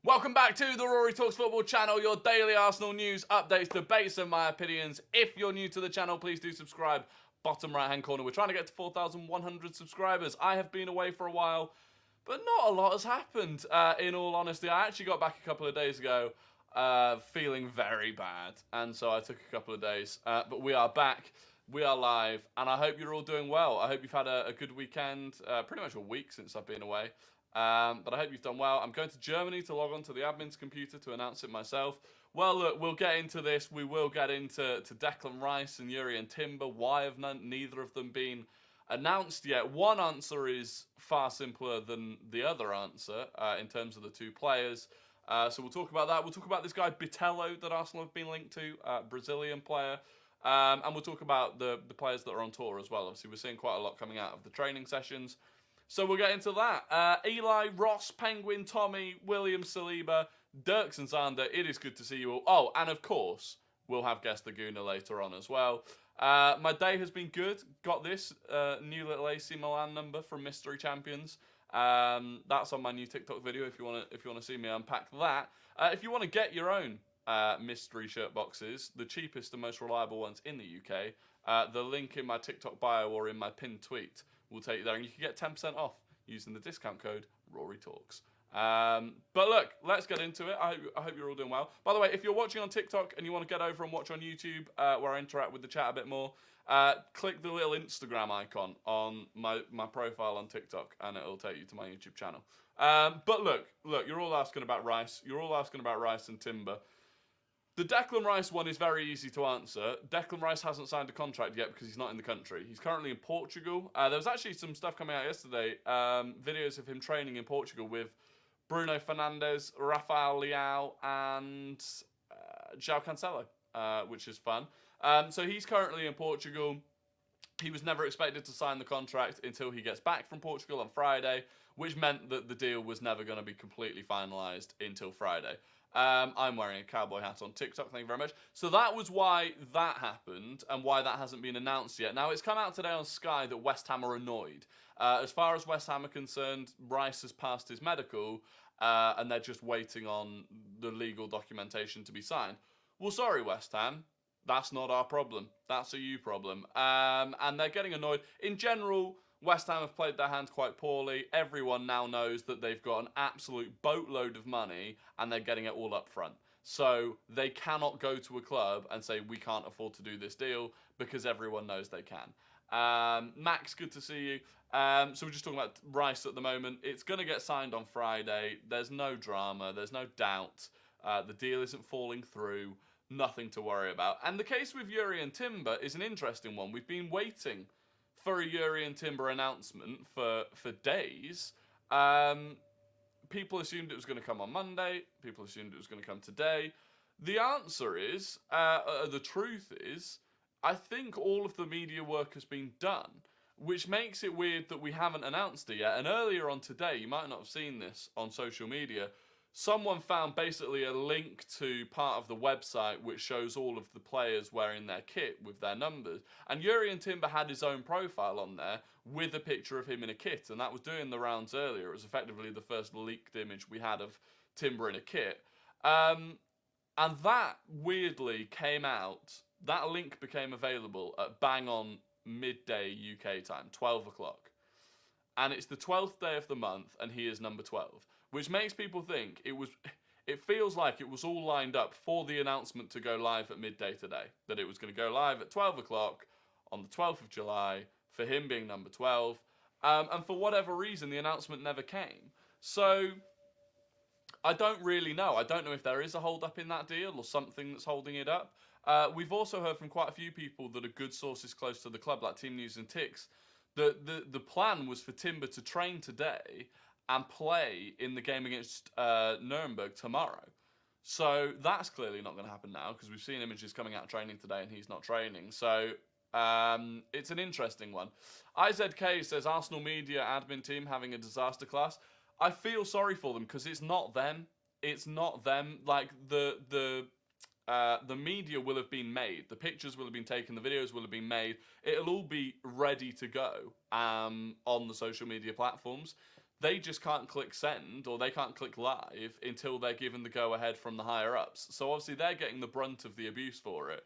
Welcome back to the Rory Talks Football channel, your daily Arsenal news, updates, debates and my opinions. If you're new to the channel, please do subscribe. Bottom right hand corner, we're trying to get to 4,100 subscribers. I have been away for a while, but not a lot has happened, in all honesty. I actually got back a couple of days ago, feeling very bad, and so I took a couple of days. But we are back, we are live, and I hope you're all doing well. I hope you've had a good weekend, pretty much a week since I've been away. But I hope you've done well. I'm going to Germany to log on to the admin's computer to announce it myself. Well, look, we'll get into this. We will get into Declan Rice and Jurriën Timber. Why have neither of them been announced yet? One answer is far simpler than the other answer in terms of the two players. So we'll talk about that. We'll talk about this guy Bitello that Arsenal have been linked to, Brazilian player. And we'll talk about the players that are on tour as well. Obviously, we're seeing quite a lot coming out of the training sessions. So we'll get into that. Eli, Ross, Penguin, Tommy, William, Saliba, Dirks and Zander, it is good to see you all. Oh, and of course, we'll have Guest Laguna later on as well. My day has been good. Got this new little AC Milan number from Mystery Champions. That's on my new TikTok video if you want to see me unpack that. If you want to get your own mystery shirt boxes, the cheapest and most reliable ones in the UK, the link in my TikTok bio or in my pinned tweet will take you there, and you can get 10% off using the discount code RoryTalks. But look, let's get into it. I hope you're all doing well. By the way, if you're watching on TikTok and you want to get over and watch on YouTube, where I interact with the chat a bit more, click the little Instagram icon on my profile on TikTok, and it'll take you to my YouTube channel. But look, you're all asking about Rice. You're all asking about Rice and Timber. The Declan Rice one is very easy to answer. Declan Rice hasn't signed a contract yet because he's not in the country. He's currently in Portugal. There was actually some stuff coming out yesterday, videos of him training in Portugal with Bruno Fernandes, Rafael Leao, and João Cancelo, which is fun. So he's currently in Portugal. He was never expected to sign the contract until he gets back from Portugal on Friday, which meant that the deal was never going to be completely finalised until Friday. I'm wearing a cowboy hat on TikTok, thank you very much. So that was why that happened and why that hasn't been announced yet. Now, it's come out today on Sky that West Ham are annoyed. As far as West Ham are concerned, Rice has passed his medical and they're just waiting on the legal documentation to be signed. Well, sorry, West Ham. That's not our problem. That's a you problem. And they're getting annoyed. In general, West Ham have played their hand quite poorly. Everyone now knows that they've got an absolute boatload of money and they're getting it all up front. So they cannot go to a club and say, we can't afford to do this deal, because everyone knows they can. Max, good to see you. So we're just talking about Rice at the moment. It's going to get signed on Friday. There's no drama. There's no doubt. The deal isn't falling through. Nothing to worry about. And the case with Jurriën Timber is an interesting one. We've been waiting for a Jurriën Timber announcement for days. People assumed it was going to come on Monday. People assumed it was going to come today. The answer is, the truth is, I think all of the media work has been done, which makes it weird that we haven't announced it yet. And earlier on today, you might not have seen this on social media, someone found basically a link to part of the website which shows all of the players wearing their kit with their numbers. And Jurriën Timber had his own profile on there with a picture of him in a kit, and that was doing the rounds earlier. It was effectively the first leaked image we had of Timber in a kit. And that weirdly came out, that link became available at bang on midday UK time, 12 o'clock. And it's the 12th day of the month, and he is number 12. Which makes people think it feels like it was all lined up for the announcement to go live at midday today. That it was going to go live at 12 o'clock on the 12th of July for him being number 12. And for whatever reason, the announcement never came. So I don't really know. I don't know if there is a hold-up in that deal or something that's holding it up. We've also heard from quite a few people that are good sources close to the club, like Team News and Ticks, that the plan was for Timber to train today and play in the game against Nuremberg tomorrow. So that's clearly not going to happen now, because we've seen images coming out of training today and he's not training. So it's an interesting one. IZK says, Arsenal media admin team having a disaster class. I feel sorry for them, because it's not them. It's not them. Like, the media will have been made. The pictures will have been taken. The videos will have been made. It'll all be ready to go on the social media platforms. they just can't click send or they can't click live until they're given the go-ahead from the higher-ups. So obviously they're getting the brunt of the abuse for it.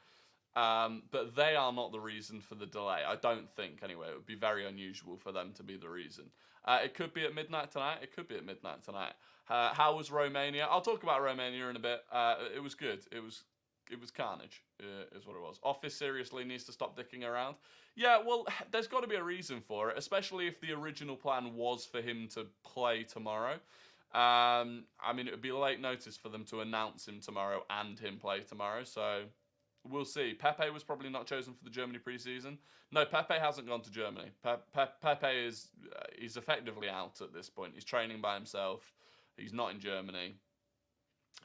But they are not the reason for the delay. I don't think, anyway. It would be very unusual for them to be the reason. It could be at midnight tonight. It could be at midnight tonight. How was Romania? I'll talk about Romania in a bit. It was good. It was carnage, is what it was. Office seriously needs to stop dicking around. Yeah, well, there's got to be a reason for it, especially if the original plan was for him to play tomorrow. I mean, it would be late notice for them to announce him tomorrow and him play tomorrow, so we'll see. Pepe was probably not chosen for the Germany preseason. No, Pepe hasn't gone to Germany. Pepe is he's effectively out at this point. He's training by himself. He's not in Germany.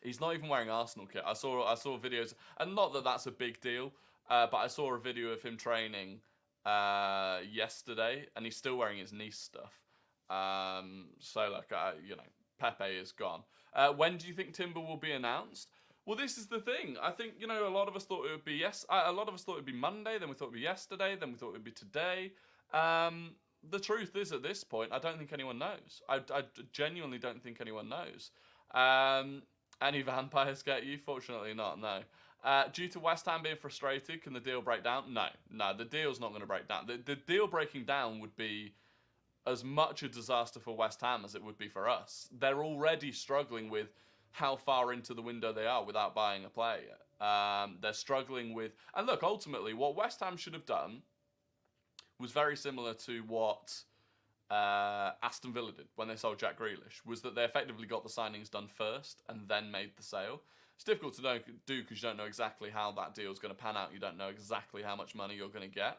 He's not even wearing Arsenal kit. I saw videos, and not that that's a big deal, but I saw a video of him training yesterday, and he's still wearing his niece stuff. So, like, you know, Pepe is gone. When do you think Timber will be announced? Well, this is the thing. I think, you know, a lot of us thought it would be a lot of us thought it would be Monday, then we thought it would be yesterday, then we thought it would be today. The truth is, at this point, I don't think anyone knows. I genuinely don't think anyone knows. Any vampires get you? Fortunately not, no. Due to West Ham being frustrated, can the deal break down? No, the deal's not going to break down. The deal breaking down would be as much a disaster for West Ham as it would be for us. They're already struggling with how far into the window they are without buying a player. They're struggling with... And look, ultimately, what West Ham should have done was very similar to what Aston Villa did when they sold Jack Grealish, was that they effectively got the signings done first and then made the sale. It's difficult to do because you don't know exactly how that deal is going to pan out. You don't know exactly how much money you're going to get.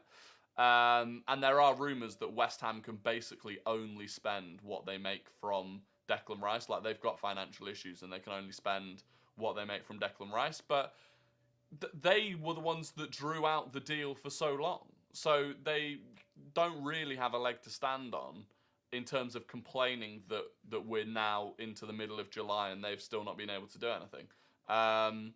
And there are rumours that West Ham can basically only spend what they make from Declan Rice. Like, they've got financial issues and they can only spend what they make from Declan Rice. But they were the ones that drew out the deal for so long. So they don't really have a leg to stand on in terms of complaining that we're now into the middle of July and they've still not been able to do anything. And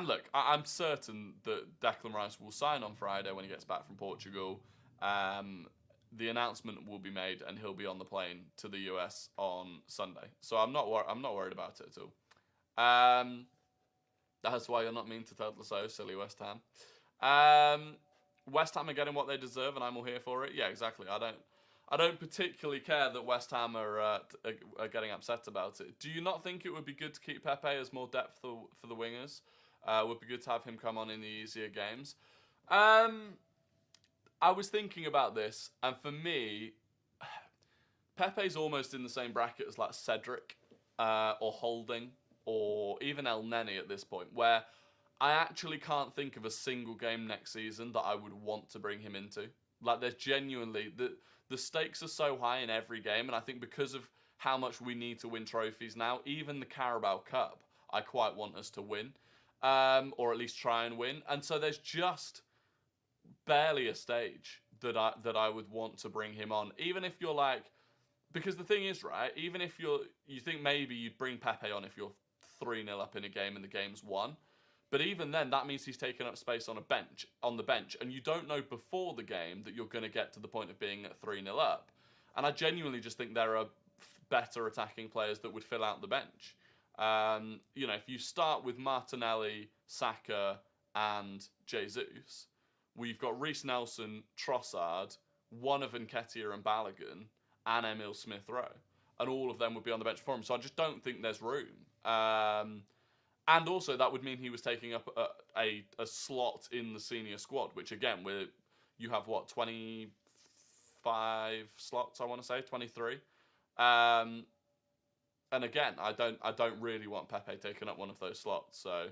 look, I'm certain that Declan Rice will sign on Friday when he gets back from Portugal. The announcement will be made and he'll be on the plane to the US on Sunday. So I'm not worried about it at all. That's why you're not mean to Ted Lasso, silly West Ham. West Ham are getting what they deserve, and I'm all here for it. Yeah, exactly. I don't particularly care that West Ham are getting upset about it. Do you not think it would be good to keep Pepe as more depth for the wingers? Would be good to have him come on in the easier games. I was thinking about this, and for me, Pepe's almost in the same bracket as like Cedric or Holding or even El Neni at this point, where I actually can't think of a single game next season that I would want to bring him into. Like, there's genuinely... The stakes are so high in every game, and I think because of how much we need to win trophies now, even the Carabao Cup, I quite want us to win. Or at least try and win. And so there's just barely a stage that I would want to bring him on. Even if you're like... Because the thing is, right, even if you think maybe you'd bring Pepe on if you're 3-0 up in a game and the game's won. But even then, that means he's taken up space on the bench, and you don't know before the game that you're going to get to the point of being at 3-0 up. And I genuinely just think there are better attacking players that would fill out the bench. You know, if you start with Martinelli, Saka, and Jesus, we've got Reece Nelson, Trossard, one of Nketiah and Balogun, and Emile Smith-Rowe. And all of them would be on the bench for him. So I just don't think there's room. And also, that would mean he was taking up a slot in the senior squad, which, again, you have, 25 slots, I want to say, 23. And again, I don't really want Pepe taking up one of those slots. So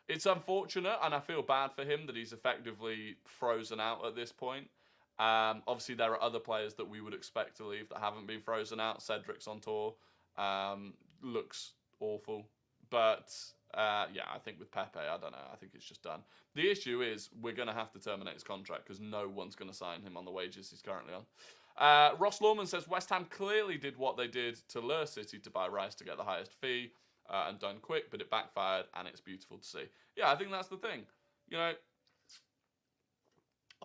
it's unfortunate, and I feel bad for him that he's effectively frozen out at this point. Obviously, there are other players that we would expect to leave that haven't been frozen out. Cedric's on tour. Looks awful. But... yeah, I think with Pepe, I don't know. I think it's just done. The issue is we're going to have to terminate his contract because no one's going to sign him on the wages he's currently on. Ross Lawman says West Ham clearly did what they did to Lure City to buy Rice to get the highest fee and done quick, but it backfired and it's beautiful to see. Yeah, I think that's the thing. You know,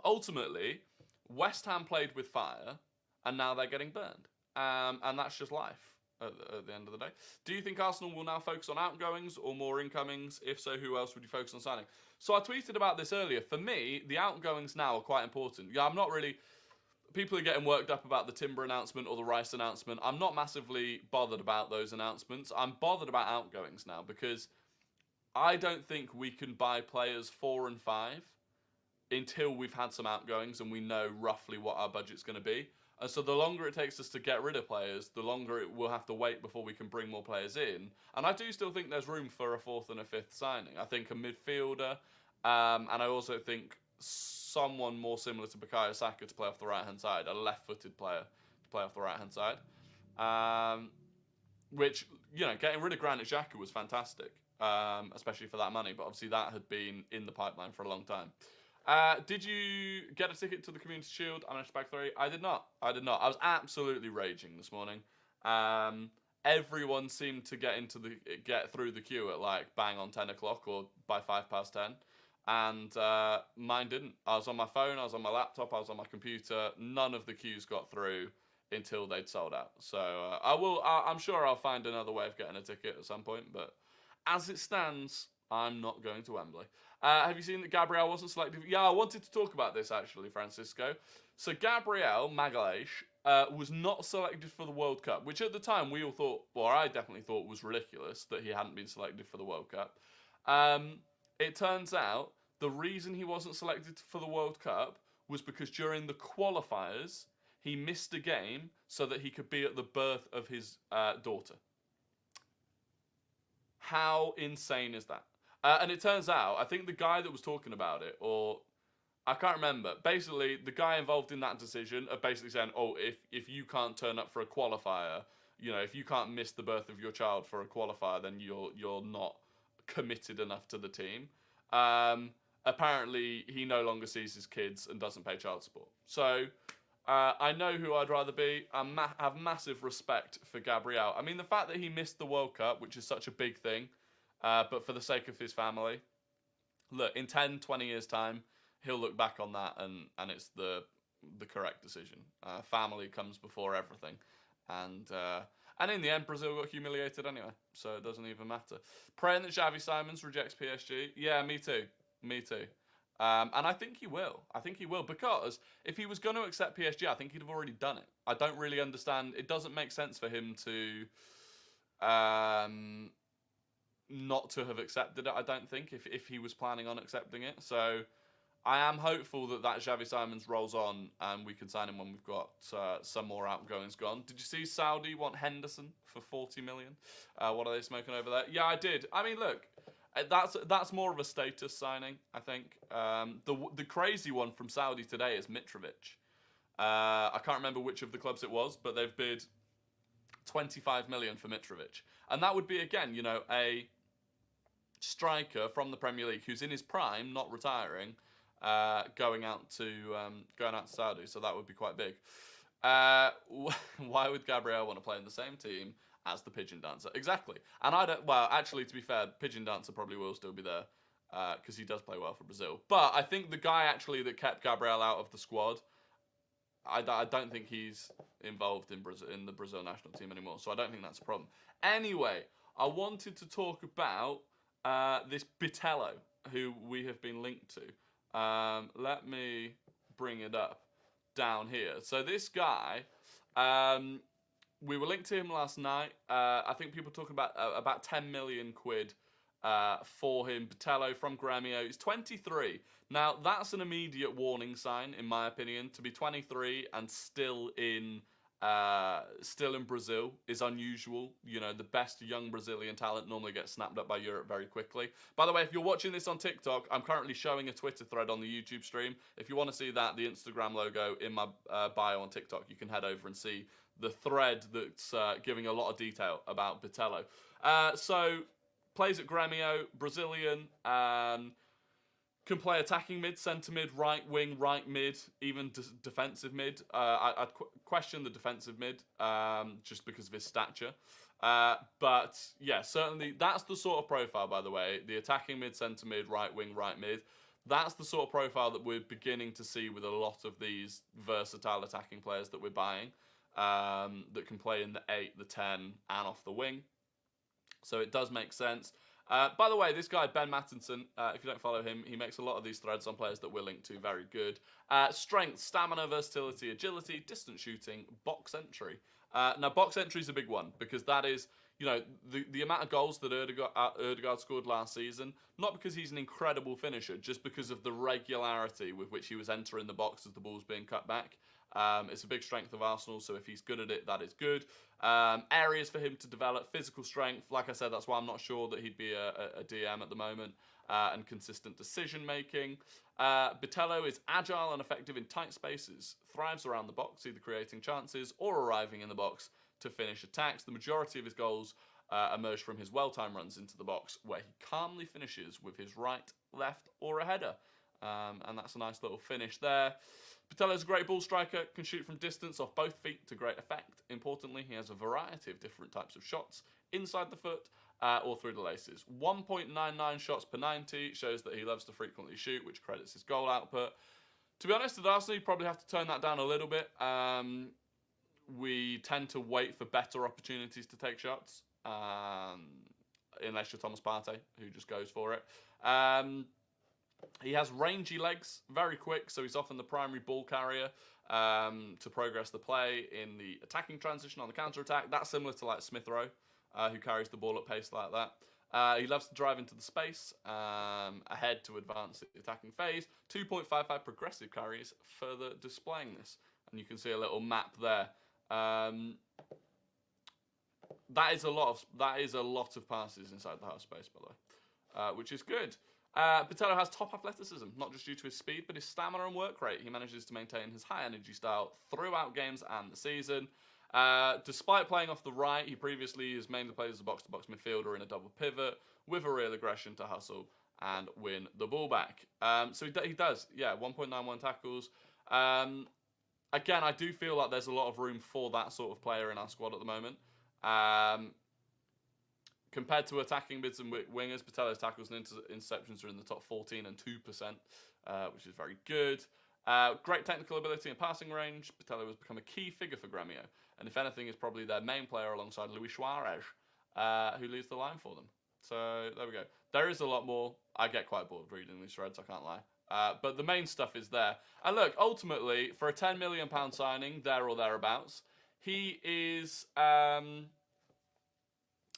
ultimately, West Ham played with fire and now they're getting burned. and that's just life at the end of the day. Do you think Arsenal will now focus on outgoings or more incomings? If so, who else would you focus on signing? So I tweeted about this earlier. For me, the outgoings now are quite important. Yeah, I'm not really... People are getting worked up about the Timber announcement or the Rice announcement. I'm not massively bothered about those announcements. I'm bothered about outgoings now because I don't think we can buy players 4 and 5 until we've had some outgoings and we know roughly what our budget's going to be. And so the longer it takes us to get rid of players, the longer it will have to wait before we can bring more players in. And I do still think there's room for a 4th and a 5th signing. I think a midfielder, and I also think someone more similar to Bukayo Saka to play off the right-hand side, a left-footed player to play off the right-hand side. Which, you know, getting rid of Granit Xhaka was fantastic, especially for that money. But obviously that had been in the pipeline for a long time. Did you get a ticket to the Community Shield? I managed to bag 3. I did not. I was absolutely raging this morning. Everyone seemed to get through the queue at like bang on 10 o'clock or by 10:05. And mine didn't. I was on my phone, I was on my laptop, I was on my computer. None of the queues got through until they'd sold out. So I'm sure I'll find another way of getting a ticket at some point. But as it stands, I'm not going to Wembley. Have you seen that Gabriel wasn't selected? Yeah, I wanted to talk about this actually, Francisco. So Gabriel Magalhaes was not selected for the World Cup, which at the time we all thought, or I definitely thought, was ridiculous that he hadn't been selected for the World Cup. It turns out the reason he wasn't selected for the World Cup was because during the qualifiers, he missed a game so that he could be at the birth of his daughter. How insane is that? And it turns out, I think the guy that was talking about it, or I can't remember, basically the guy involved in that decision of basically saying, oh, if you can't turn up for a qualifier, you know, if you can't miss the birth of your child for a qualifier, then you're not committed enough to the team. Apparently, he no longer sees his kids and doesn't pay child support. So, I know who I'd rather be. I have massive respect for Gabriel. I mean, the fact that he missed the World Cup, which is such a big thing, but for the sake of his family, look, in 10, 20 years' time, he'll look back on that and it's the correct decision. Family comes before everything. And in the end, Brazil got humiliated anyway, so it doesn't even matter. Praying that Xavi Simons rejects PSG. Yeah, me too. And I think he will. Because if he was going to accept PSG, I think he'd have already done it. I don't really understand. It doesn't make sense for him to not to have accepted it, I don't think, if he was planning on accepting it. So I am hopeful that Xavi Simons rolls on and we can sign him when we've got some more outgoings gone. Did you see Saudi want Henderson for 40 million? What are they smoking over there? Yeah, I did. I mean, look, that's more of a status signing, I think. The crazy one from Saudi today is Mitrovic. I can't remember which of the clubs it was, but they've bid 25 million for Mitrovic. And that would be, again, you know, a striker from the Premier League who's in his prime, not retiring, going out to Saudi. So that would be quite big. Why would Gabriel want to play in the same team as the Pigeon Dancer? Exactly. And I don't... Well, actually, to be fair, Pigeon Dancer probably will still be there because he does play well for Brazil. But I think the guy, actually, that kept Gabriel out of the squad, I don't think he's involved in the Brazil national team anymore. So I don't think that's a problem. Anyway, I wanted to talk about this Bitello, who we have been linked to. Let me bring it up down here. So this guy... we were linked to him last night. I think people talking about 10 million quid for him. Bitello from Gremio. He's 23. Now, that's an immediate warning sign, in my opinion. To be 23 and still in Brazil is unusual. You know, the best young Brazilian talent normally gets snapped up by Europe very quickly. By the way, if you're watching this on TikTok, I'm currently showing a Twitter thread on the YouTube stream. If you want to see that, the Instagram logo in my bio on TikTok, you can head over and see the thread that's giving a lot of detail about Bitello. So, plays at Gremio, Brazilian, can play attacking mid, centre mid, right wing, right mid, even defensive mid. I'd question the defensive mid just because of his stature. But, yeah, certainly that's the sort of profile, by the way. The attacking mid, centre mid, right wing, right mid. That's the sort of profile that we're beginning to see with a lot of these versatile attacking players that we're buying. that can play in the 8, the 10, and off the wing. So it does make sense. By the way, this guy, Ben Mattinson, if you don't follow him, he makes a lot of these threads on players that we're linked to. Very good. Strength, stamina, versatility, agility, distance shooting, box entry. Now, box entry is a big one because that is, the amount of goals that Ødegaard scored last season, not because he's an incredible finisher, just because of the regularity with which he was entering the box as the ball's being cut back. It's a big strength of Arsenal, so if he's good at it, that is good. Areas for him to develop, physical strength. Like I said, that's why I'm not sure that he'd be a DM at the moment. And consistent decision-making. Bitello is agile and effective in tight spaces, thrives around the box, either creating chances or arriving in the box to finish attacks. The majority of his goals emerge from his well-timed runs into the box, where he calmly finishes with his right, left, or a header. And that's a nice little finish there. Bitello's a great ball striker, can shoot from distance off both feet to great effect. Importantly, he has a variety of different types of shots, inside the foot or through the laces. 1.99 shots per 90 shows that he loves to frequently shoot, which credits his goal output. To be honest, at Arsenal, you probably have to turn that down a little bit. We tend to wait for better opportunities to take shots, unless you're Thomas Partey, who just goes for it. He has rangy legs, very quick, so he's often the primary ball carrier to progress the play in the attacking transition on the counter-attack. That's similar to like Smith Rowe, who carries the ball at pace like that. He loves to drive into the space ahead to advance the attacking phase. 2.55 progressive carries, further displaying this. And you can see a little map there. That is a lot of passes inside the half space, by the way, which is good. Bitello has top athleticism, not just due to his speed, but his stamina and work rate. He manages to maintain his high energy style throughout games and the season. Despite playing off the right, he previously has mainly played as a box-to-box midfielder in a double pivot, with a real aggression to hustle and win the ball back. So he does, 1.91 tackles. Again, I do feel like there's a lot of room for that sort of player in our squad at the moment. Compared to attacking mids and wingers, Bitello's tackles and interceptions are in the top 14 and 2%, which is very good. Great technical ability and passing range. Bitello has become a key figure for Gremio, and if anything, is probably their main player alongside Luis Suarez, who leads the line for them. So there we go. There is a lot more. I get quite bored reading these threads, I can't lie. But the main stuff is there. And look, ultimately, for a £10 million signing, there or thereabouts, he is...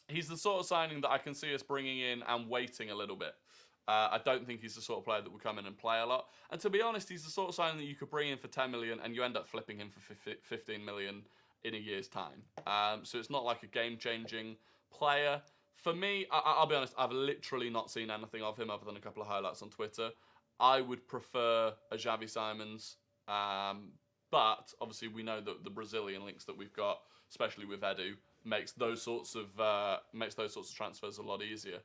he's the sort of signing that I can see us bringing in and waiting a little bit. I don't think he's the sort of player that will come in and play a lot. And to be honest, he's the sort of signing that you could bring in for 10 million and you end up flipping him for 15 million in a year's time. So it's not like a game-changing player. For me, I'll be honest, I've literally not seen anything of him other than a couple of highlights on Twitter. I would prefer a Xavi Simons. But obviously we know that the Brazilian links that we've got, especially with Edu, makes those sorts of transfers a lot easier.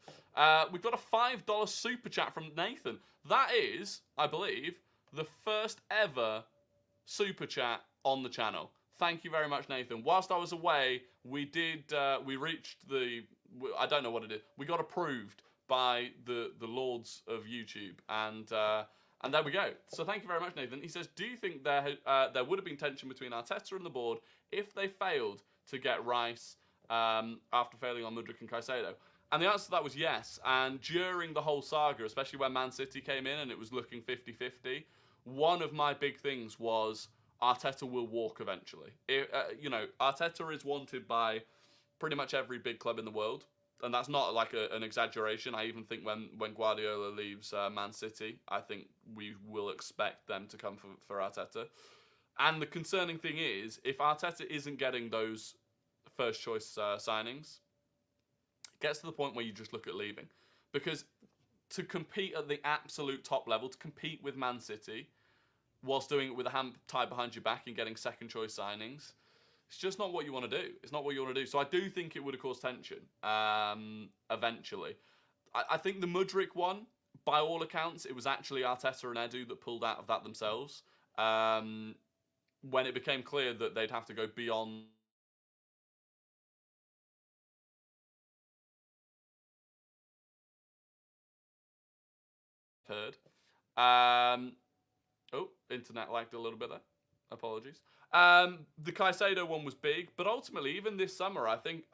We've got a $5 super chat from Nathan. That is, I believe, the first ever super chat on the channel. Thank you very much, Nathan. Whilst I was away, we reached the, I don't know what it is. We got approved by the lords of YouTube, and there we go. So thank you very much, Nathan. He says, do you think there would have been tension between Arteta and the board if they failed to get Rice after failing on Mudryk and Caicedo? And the answer to that was yes. And during the whole saga, especially when Man City came in and it was looking 50-50, one of my big things was Arteta will walk eventually. Arteta is wanted by pretty much every big club in the world. And that's not like an exaggeration. I even think when Guardiola leaves Man City, I think we will expect them to come for Arteta. And the concerning thing is, if Arteta isn't getting those first choice signings, it gets to the point where you just look at leaving. Because to compete at the absolute top level, to compete with Man City, whilst doing it with a hand tied behind your back and getting second choice signings, it's just not what you want to do. It's not what you want to do. So I do think it would have caused tension eventually. I think the Mudryk one, by all accounts, it was actually Arteta and Edu that pulled out of that themselves. When it became clear that they'd have to go beyond heard. Internet lagged a little bit there. Apologies. The Caicedo one was big, but ultimately, even this summer, I think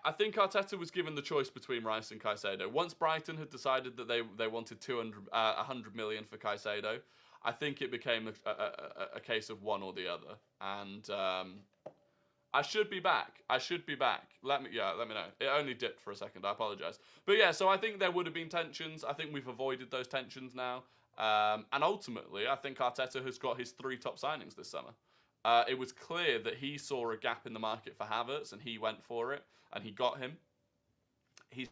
Arteta was given the choice between Rice and Caicedo. Once Brighton had decided that they wanted 100 million for Caicedo, I think it became a case of one or the other. And I should be back. Let me know. It only dipped for a second. I apologise. But yeah, so I think there would have been tensions. I think we've avoided those tensions now. And ultimately, I think Arteta has got his 3 top signings this summer. It was clear that he saw a gap in the market for Havertz, and he went for it, and he got him. He's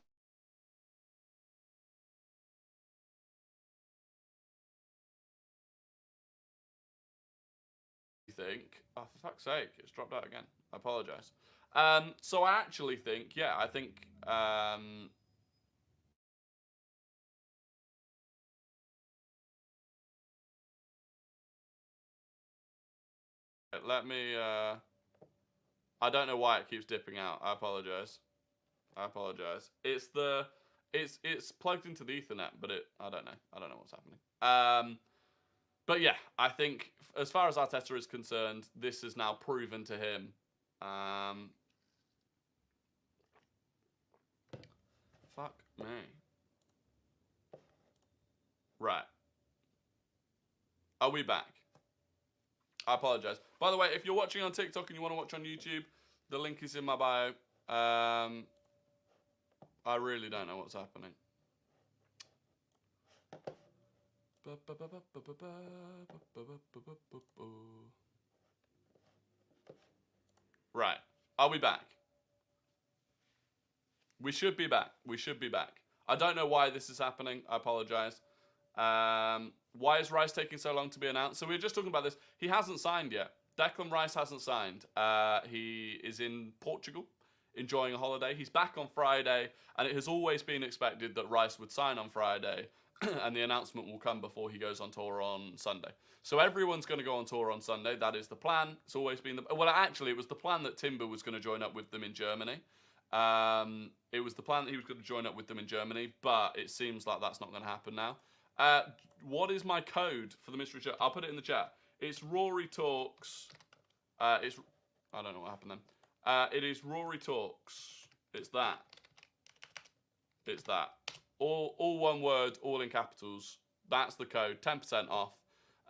think, oh, for fuck's sake, it's dropped out again. I apologise. So I actually think, yeah, I think let me I don't know why it keeps dipping out. I apologise. It's plugged into the Ethernet, but I don't know what's happening. But yeah, I think as far as Arteta is concerned, this is now proven to him. Fuck me. Right. Are we back? I apologise. By the way, if you're watching on TikTok and you want to watch on YouTube, the link is in my bio. I really don't know what's happening. Right. Are we back? We should be back. I don't know why this is happening. I apologise. Why is Rice taking so long to be announced? So we were just talking about this. He hasn't signed yet. Declan Rice hasn't signed. He is in Portugal enjoying a holiday. He's back on Friday, and it has always been expected that Rice would sign on Friday, and the announcement will come before he goes on tour on Sunday. So everyone's going to go on tour on Sunday. That is the plan. It's always been well, actually, it was the plan that Timber was going to join up with them in Germany. It was the plan that he was going to join up with them in Germany, but it seems like that's not going to happen now. What is my code for the mystery chat? I'll put it in the chat. It's Rory Talks. I don't know what happened then. It is Rory Talks. It's that. All one word, all in capitals. That's the code. 10% off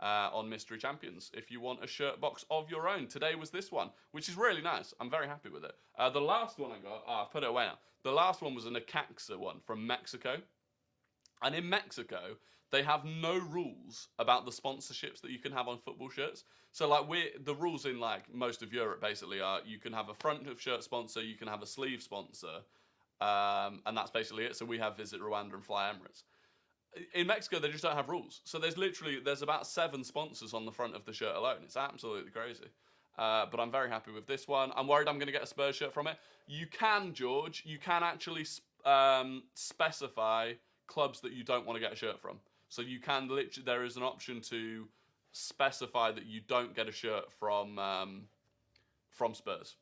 on Mystery Champions if you want a shirt box of your own. Today was this one, which is really nice. I'm very happy with it. The last one I got, I've put it away now. The last one was a Necaxa one from Mexico. And in Mexico, they have no rules about the sponsorships that you can have on football shirts. So like the rules in like most of Europe basically are you can have a front of shirt sponsor, you can have a sleeve sponsor, and that's basically it. So we have Visit Rwanda and Fly Emirates. In Mexico, they just don't have rules. So there's about 7 sponsors on the front of the shirt alone. It's absolutely crazy. But I'm very happy with this one. I'm worried I'm going to get a Spurs shirt from it. You can, George, you can actually specify clubs that you don't want to get a shirt from. So you can literally, there is an option to specify that you don't get a shirt from Spurs.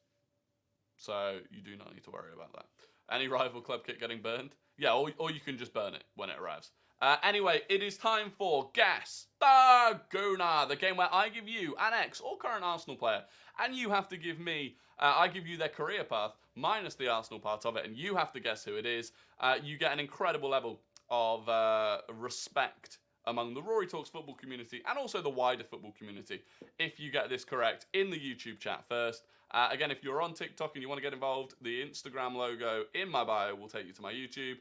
So you do not need to worry about that. Any rival club kit getting burned? Yeah, or you can just burn it when it arrives. Anyway, it is time for Guess the Gooner, the game where I give you an ex or current Arsenal player, and you have to give me, I give you their career path, minus the Arsenal part of it, and you have to guess who it is. You get an incredible level of respect among the Rory Talks football community and also the wider football community if you get this correct in the YouTube chat first. Again, if you're on TikTok and you want to get involved, the Instagram logo in my bio will take you to my YouTube.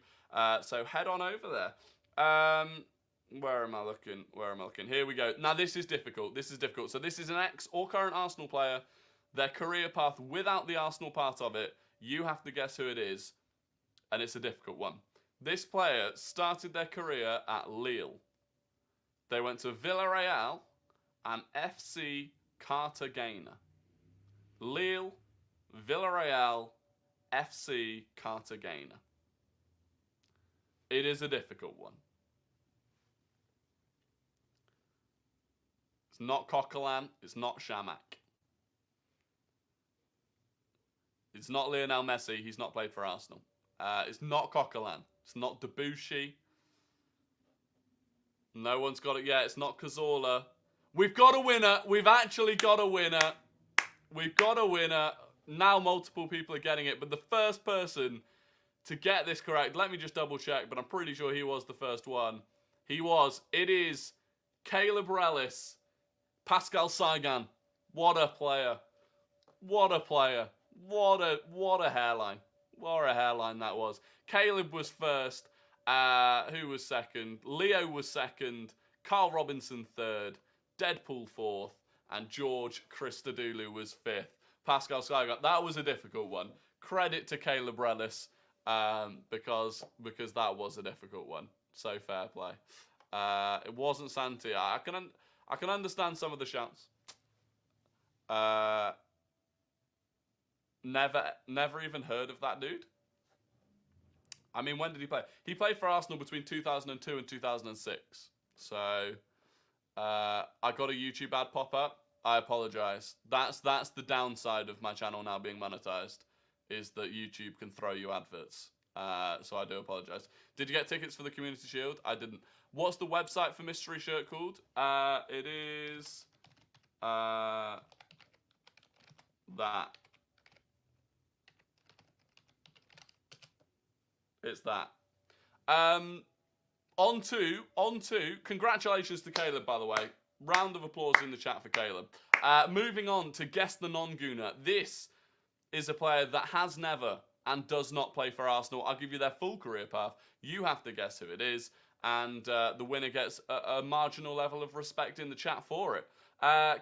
So head on over there. Where am I looking? Here we go. Now, this is difficult. So this is an ex or current Arsenal player, their career path without the Arsenal part of it. You have to guess who it is, and it's a difficult one. This player started their career at Lille. They went to Villarreal and FC Cartagena. Lille, Villarreal, FC Cartagena. It is a difficult one. It's not Coquelin. It's not Shamak. It's not Lionel Messi. He's not played for Arsenal. It's not Coquelin. It's not Debussy. No one's got it yet. It's not Cazorla. We've got a winner. We've actually got a winner. We've got a winner. Now multiple people are getting it, but the first person to get this correct, let me just double check, but I'm pretty sure he was the first one. He was. It is Caleb Rellis, Pascal Sagan. What a player. What a player. What a hairline. What a hairline that was. Caleb was first. Who was second? Leo was second. Carl Robinson third. Deadpool fourth. And George Christodoulou was fifth. Pascal Sagan. That was a difficult one. Credit to Caleb Rellis because that was a difficult one. So fair play. It wasn't Santi. I can understand some of the shouts. Never even heard of that dude. I mean, when did he play? He played for Arsenal between 2002 and 2006. So, I got a YouTube ad pop up. I apologize. That's the downside of my channel now being monetized, is that YouTube can throw you adverts. So I do apologize. Did you get tickets for the Community Shield? I didn't. What's the website for Mystery Shirt called? It is that. It's that. On to, congratulations to Caleb, by the way. Round of applause in the chat for Caleb. Moving on to Guess the Non-Gooner. This is a player that has never and does not play for Arsenal. I'll give you their full career path. You have to guess who it is. And the winner gets a marginal level of respect in the chat for it.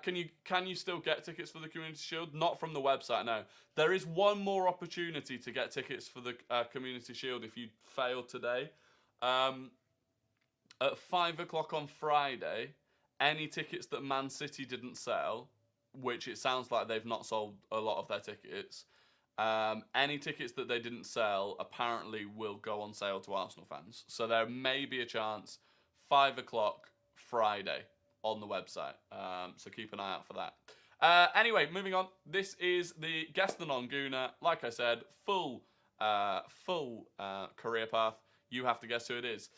Can you still get tickets for the Community Shield? Not from the website, no. There is one more opportunity to get tickets for the Community Shield if you fail today. At 5 o'clock on Friday, any tickets that Man City didn't sell, which it sounds like they've not sold a lot of their tickets, any tickets that they didn't sell apparently will go on sale to Arsenal fans. So there may be a chance 5 o'clock Friday on the website. So keep an eye out for that. Anyway, moving on. This is the Guess the Non-Gooner. Like I said, full career path. You have to guess who it is.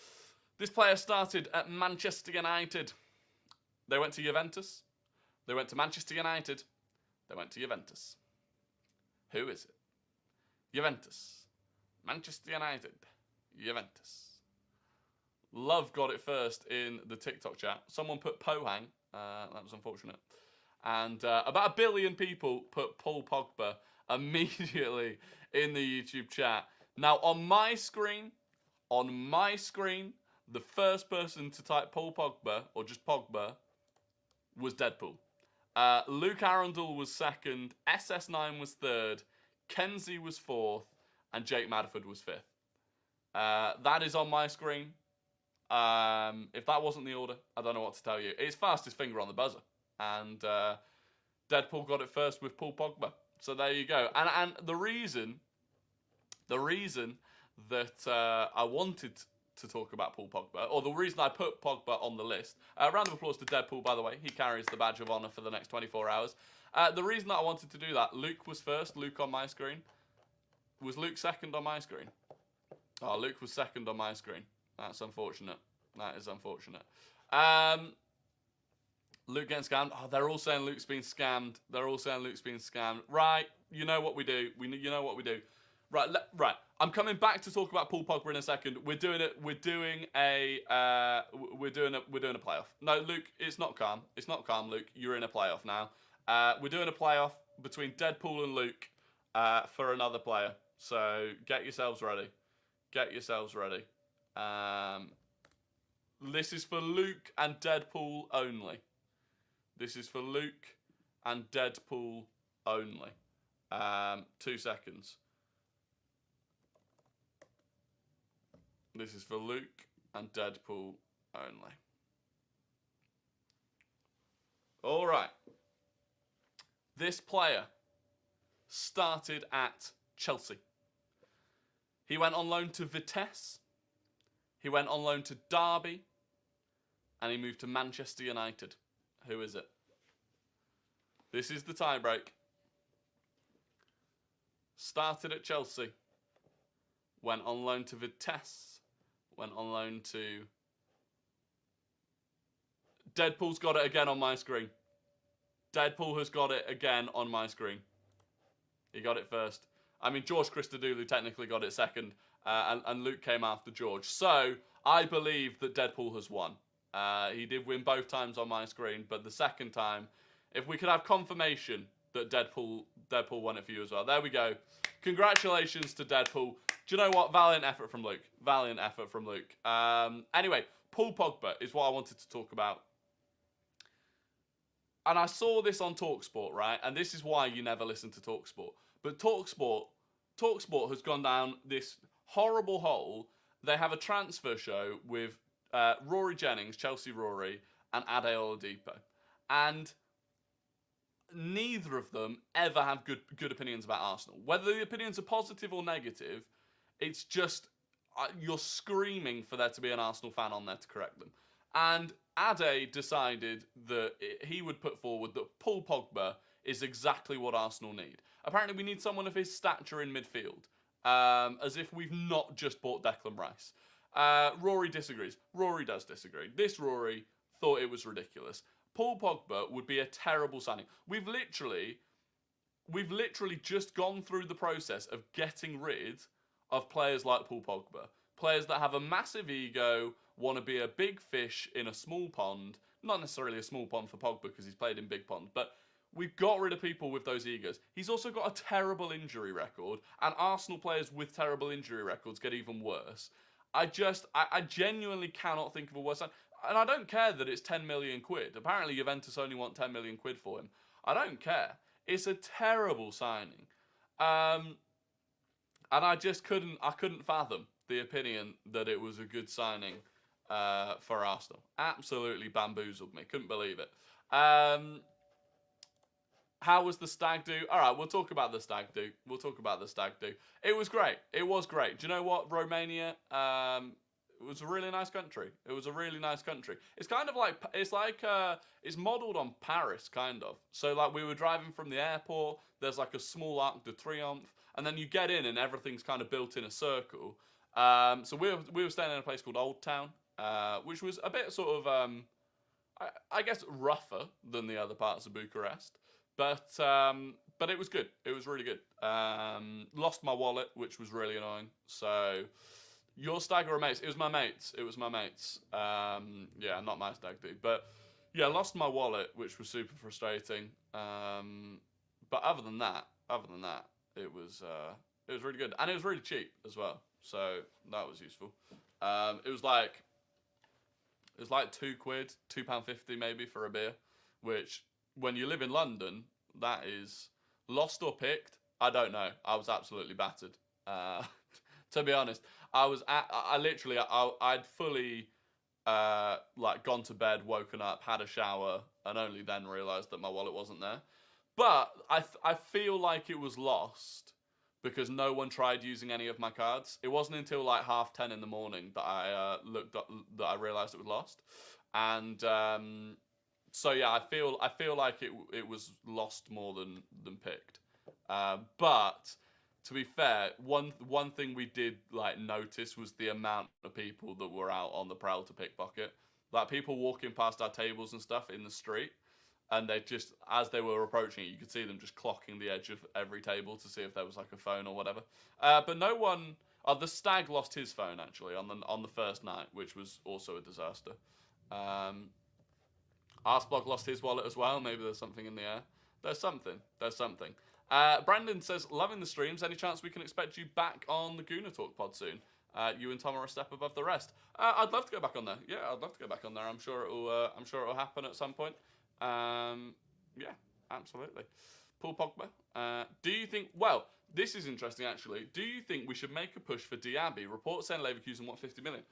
This player started at Manchester United. They went to Juventus. They went to Manchester United. They went to Juventus. Who is it? Juventus. Manchester United. Juventus. Love got it first in the TikTok chat. Someone put Pohang. That was unfortunate. And about 1 billion people put Paul Pogba immediately in the YouTube chat. Now, on my screen, the first person to type Paul Pogba, or just Pogba, was Deadpool. Luke Arundel was second, SS9 was third, Kenzie was fourth, and Jake Madford was fifth. That is on my screen. If that wasn't the order, I don't know what to tell you. It's fastest finger on the buzzer. And Deadpool got it first with Paul Pogba. So there you go. And the reason that I wanted to talk about Paul Pogba, or the reason I put Pogba on the list, round of applause to Deadpool, by the way. He carries the badge of honour for the next 24 hours. The reason that I wanted to do that, Luke was first, Luke on my screen. Was Luke second on my screen? Oh, Luke was second on my screen. That's unfortunate. That is unfortunate. Luke getting scammed. Oh, they're all saying Luke's been scammed. They're all saying Luke's been scammed. Right, you know what we do. You know what we do. Right, right. I'm coming back to talk about Paul Pogba in a second. We're doing a playoff. No, Luke, it's not calm. It's not calm, Luke. You're in a playoff now. We're doing a playoff between Deadpool and Luke for another player. So get yourselves ready. Get yourselves ready. This is for Luke and Deadpool only. This is for Luke and Deadpool only. 2 seconds. This is for Luke and Deadpool only. All right. This player started at Chelsea. He went on loan to Vitesse. He went on loan to Derby. And he moved to Manchester United. Who is it? This is the tiebreak. Started at Chelsea. Went on loan to Vitesse. Went on loan to Deadpool's got it again on my screen. Deadpool has got it again on my screen. He got it first. I mean, George Christodoulou technically got it second, and Luke came after George. So, I believe that Deadpool has won. He did win both times on my screen, but the second time, if we could have confirmation that Deadpool won it for you as well. There we go. Congratulations to Deadpool. Do you know what? Valiant effort from Luke. Valiant effort from Luke. Anyway, Paul Pogba is what I wanted to talk about. And I saw this on TalkSport, right? And this is why you never listen to TalkSport. But TalkSport has gone down this horrible hole. They have a transfer show with Rory Jennings, Chelsea Rory, and Ade Oladipo. And neither of them ever have good opinions about Arsenal. Whether the opinions are positive or negative, it's just you're screaming for there to be an Arsenal fan on there to correct them. And Ade decided that he would put forward that Paul Pogba is exactly what Arsenal need. Apparently we need someone of his stature in midfield, as if we've not just bought Declan Rice. Rory disagrees. Rory does disagree. This Rory thought it was ridiculous. Paul Pogba would be a terrible signing. We've literally just gone through the process of getting rid of players like Paul Pogba. Players that have a massive ego, want to be a big fish in a small pond. Not necessarily a small pond for Pogba because he's played in big ponds, but we've got rid of people with those egos. He's also got a terrible injury record, and Arsenal players with terrible injury records get even worse. I genuinely cannot think of a worse sign. And I don't care that it's 10 million quid. Apparently Juventus only want 10 million quid for him. I don't care. It's a terrible signing. And I just couldn't fathom the opinion that it was a good signing for Arsenal. Absolutely bamboozled me. Couldn't believe it. How was the stag do? All right, we'll talk about the stag do. It was great. It was great. Do you know what? Romania, it was a really nice country. It's kind of like, it's modelled on Paris, kind of. So, like, we were driving from the airport, there's like a small Arc de Triomphe, and then you get in and everything's kind of built in a circle. So we were staying in a place called Old Town, which was a bit sort of, I guess, rougher than the other parts of Bucharest. But it was good. It was really good. Lost my wallet, which was really annoying. So, your stag or mates? It was my mates. Yeah, not my stag do. But, yeah, lost my wallet, which was super frustrating. But other than that, it was really good. And it was really cheap as well. So, that was useful. It was like £2, £2.50 maybe for a beer, which, when you live in London, that is lost or picked. I don't know. I was absolutely battered. To be honest, I'd fully gone to bed, woken up, had a shower, and only then realised that my wallet wasn't there. But I feel like it was lost because no one tried using any of my cards. It wasn't until like 10:30 in the morning that I looked up, that I realised it was lost, and so yeah, I feel like it was lost more than picked. But to be fair, one thing we did like notice was the amount of people that were out on the prowl to pickpocket. Like people walking past our tables and stuff in the street, and they just, as they were approaching it, you could see them just clocking the edge of every table to see if there was like a phone or whatever. But no one. The stag lost his phone actually on the first night, which was also a disaster. Arsblog lost his wallet as well. Maybe there's something in the air. There's something. Brandon says, loving the streams. Any chance we can expect you back on the Gooner Talk pod soon? You and Tom are a step above the rest. I'd love to go back on there. Yeah, I'd love to go back on there. I'm sure it'll happen at some point. Yeah, absolutely. Paul Pogba. Do you think? Well, this is interesting actually. Do you think we should make a push for Diaby? Reports saying Leverkusen want 50 million.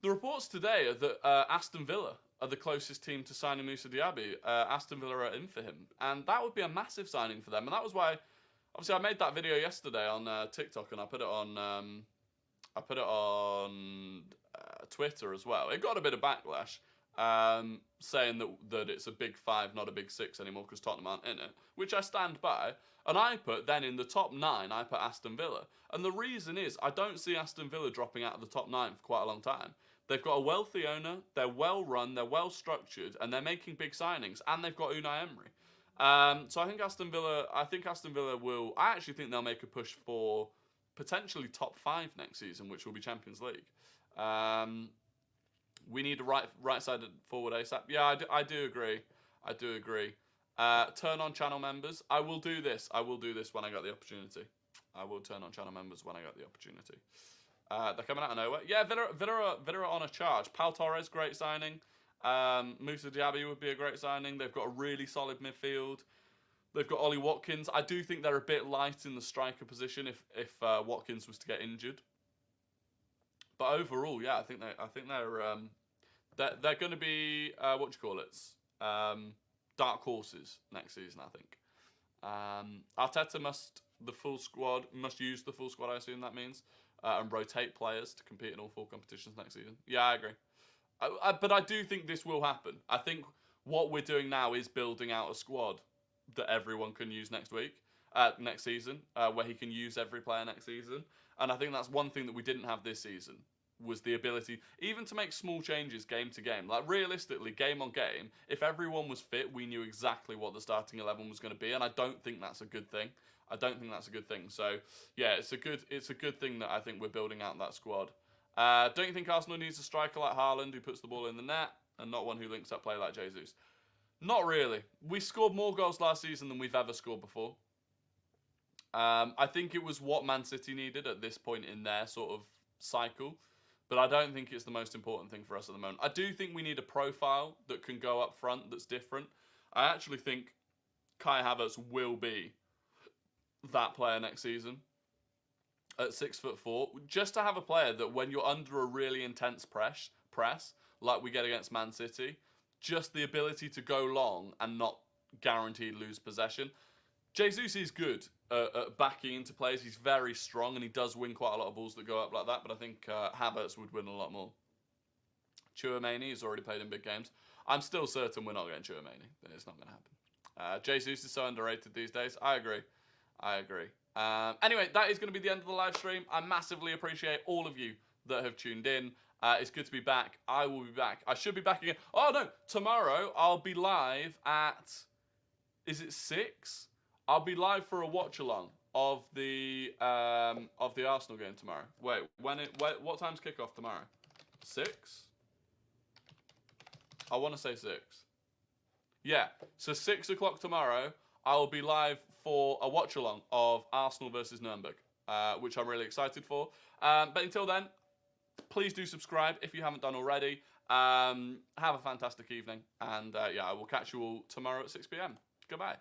The reports today are that Aston Villa are the closest team to signing Moussa Diaby. Aston Villa are in for him, and that would be a massive signing for them. And that was why, obviously, I made that video yesterday on TikTok, and I put it on Twitter as well. It got a bit of backlash, saying that it's a big 5, not a big 6 anymore because Tottenham aren't in it, which I stand by. And I put, then in the top 9, I put Aston Villa. And the reason is, I don't see Aston Villa dropping out of the top 9 for quite a long time. They've got a wealthy owner, they're well run, they're well structured, and they're making big signings, and they've got Unai Emery. So I think Aston Villa will, I actually think they'll make a push for potentially top 5 next season, which will be Champions League. We need a right-sided forward ASAP. Yeah, I do agree. I do agree. Turn on channel members. I will do this. I will do this when I get the opportunity. I will turn on channel members when I get the opportunity. They're coming out of nowhere. Yeah, Villa are on a charge. Pau Torres, great signing. Moussa Diaby would be a great signing. They've got a really solid midfield. They've got Ollie Watkins. I do think they're a bit light in the striker position if Watkins was to get injured. But overall, yeah, I think they're going to be dark horses next season. I think Arteta must use the full squad. I assume that means and rotate players to compete in all 4 competitions next season. Yeah, I agree. But I do think this will happen. I think what we're doing now is building out a squad that everyone can use next season, where he can use every player next season. And I think that's one thing that we didn't have this season, was the ability even to make small changes game to game. Like, realistically, game on game, if everyone was fit, we knew exactly what the starting 11 was going to be, and I don't think that's a good thing. So, yeah, it's a good thing that I think we're building out that squad. Don't you think Arsenal needs a striker like Haaland who puts the ball in the net and not one who links up play like Jesus? Not really. We scored more goals last season than we've ever scored before. I think it was what Man City needed at this point in their sort of cycle. But I don't think it's the most important thing for us at the moment. I do think we need a profile that can go up front that's different. I actually think Kai Havertz will be that player next season at 6'4", just to have a player that when you're under a really intense press like we get against Man City, just the ability to go long and not guaranteed lose possession. Jesus is good at backing into plays. He's very strong and he does win quite a lot of balls that go up like that, but I think Havertz would win a lot more. Tchouaméni has already played in big games. I'm still certain we're not getting Tchouaméni. It's not going to happen. Jesus is so underrated these days. I agree. Anyway, that is going to be the end of the live stream. I massively appreciate all of you that have tuned in. It's good to be back. I will be back. I should be back again. Oh, no. Tomorrow, I'll be live at... Is it 6? I'll be live for a watch-along of the Arsenal game tomorrow. Wait, what time's kickoff tomorrow? 6? I want to say 6. Yeah, so 6 o'clock tomorrow, I will be live for a watch-along of Arsenal versus Nuremberg, which I'm really excited for. But until then, please do subscribe if you haven't done already. Have a fantastic evening. And yeah, I will catch you all tomorrow at 6 p.m. Goodbye.